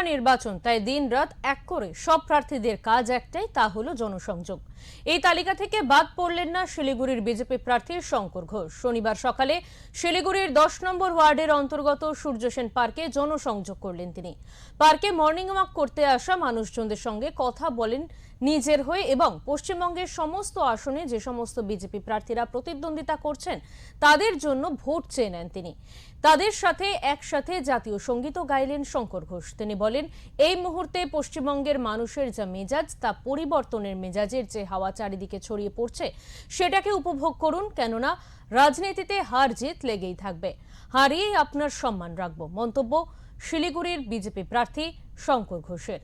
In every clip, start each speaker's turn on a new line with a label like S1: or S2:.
S1: লোকসভা নির্বাচন, তাই দিন-রাত এক করে সব প্রার্থীদের কাজ একটাই, তা হলো জনসংযোগ। এই তালিকা থেকে বাদ পড়লেন না শিলিগুড়ির বিজেপি প্রার্থী শঙ্কর ঘোষ। শনিবার সকালে শিলিগুড়ির 10 নম্বর ওয়ার্ডের অন্তর্গত সূর্য সেন পার্কে জনসংযোগ করলেন তিনি। পার্কে মর্নিং ওয়াক করতে আসা মানুষজনদের সঙ্গে কথা বলেন নিজের হয়ে এবং পশ্চিমবঙ্গের সমস্ত আসনে যে সমস্ত বিজেপি প্রার্থীরা প্রতিদ্বন্দ্বিতা করছেন তাদের জন্য ভোট চেয়ে নেন তিনি। তাদের সাথে একসাথে জাতীয় সঙ্গীতও গাইলেন শঙ্কর ঘোষ। তিনি বলেন, এই মুহূর্তে পশ্চিমবঙ্গের মানুষের যা মেজাজ, তা পরিবর্তনের মেজাজের যে হাওয়া চারিদিকে ছড়িয়ে পড়ছে সেটাকে উপভোগ করুন, কেননা রাজনীতিতে হার জিত লেগেই থাকবে। হারিয়েই আপনার সম্মান রাখবো, মন্তব্য শিলিগুড়ির বিজেপি প্রার্থী শঙ্কর ঘোষের।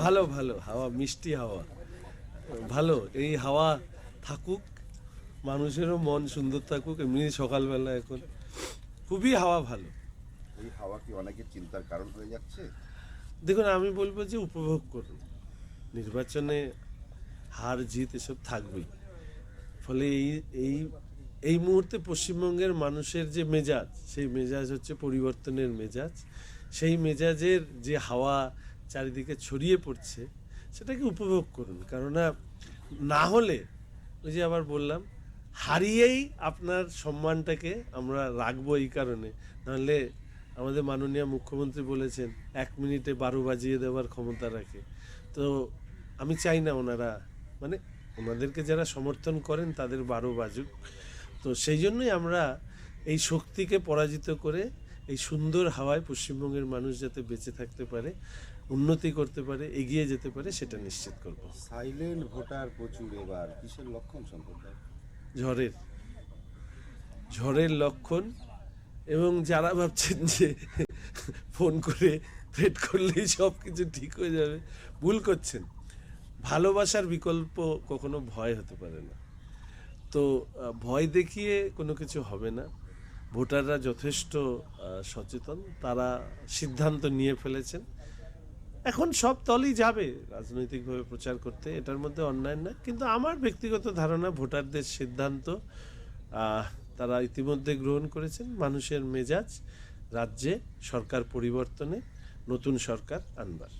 S2: ভালো ভালো হাওয়া, মিষ্টি হাওয়া, ভালো। এই হাওয়া থাকুক, মানুষেরও মন সুন্দর থাকুক। এমনি সকালবেলা এখন খুবই হাওয়া ভালো।
S3: এই হাওয়া কি অনেকের চিন্তার কারণ হয়ে যাচ্ছে?
S2: দেখুন, আমি বলবো যে উপভোগ করুন। নির্বাচনে হার জিত এসব থাকবেই, ফলে এই এই মুহূর্তে পশ্চিমবঙ্গের মানুষের যে মেজাজ, সেই মেজাজ হচ্ছে পরিবর্তনের মেজাজ। সেই মেজাজের যে হাওয়া চারিদিকে ছড়িয়ে পড়ছে সেটাকে উপভোগ করুন, কেননা না হলে ওই যে আবার বললাম, হারিয়েই আপনার সম্মানটাকে আমরা রাখবো। এই কারণে, নাহলে আমাদের মাননীয় মুখ্যমন্ত্রী বলেছেন 1 মিনিটে 12 বাজিয়ে দেওয়ার ক্ষমতা রাখে। তো আমি চাই না ওনারা, মানে ওনাদেরকে যারা সমর্থন করেন তাদের 12 বাজুক। তো সেই জন্যই আমরা এই শক্তিকে পরাজিত করে এই সুন্দর হাওয়ায় পশ্চিমবঙ্গের মানুষ যাতে বেঁচে থাকতে পারে, উন্নতি করতে পারে, এগিয়ে যেতে পারে, সেটা নিশ্চিত করব।
S3: সাইলেন্ট ভোটার প্রচুর, এবার কিসের লক্ষণ সম্পর্কে?
S2: ঝড়ের লক্ষণ। এবং যারা ভাবছেন যে ফোন করে থ্রেট করলেই সব কিছু ঠিক হয়ে যাবে, ভুল করছেন। ভালোবাসার বিকল্প কখনো ভয় হতে পারে না। তো ভয় দেখিয়ে কোনো কিছু হবে না। ভোটাররা যথেষ্ট সচেতন, তারা সিদ্ধান্ত নিয়ে ফেলেছেন। এখন সব দলই যাবে রাজনৈতিকভাবে প্রচার করতে, এটার মধ্যে অন্যায় না। কিন্তু আমার ব্যক্তিগত ধারণা, ভোটারদের সিদ্ধান্ত তারা ইতিমধ্যে গ্রহণ করেছেন। মানুষের মেজাজ রাজ্যে সরকার পরিবর্তনে, নতুন সরকার আনবার।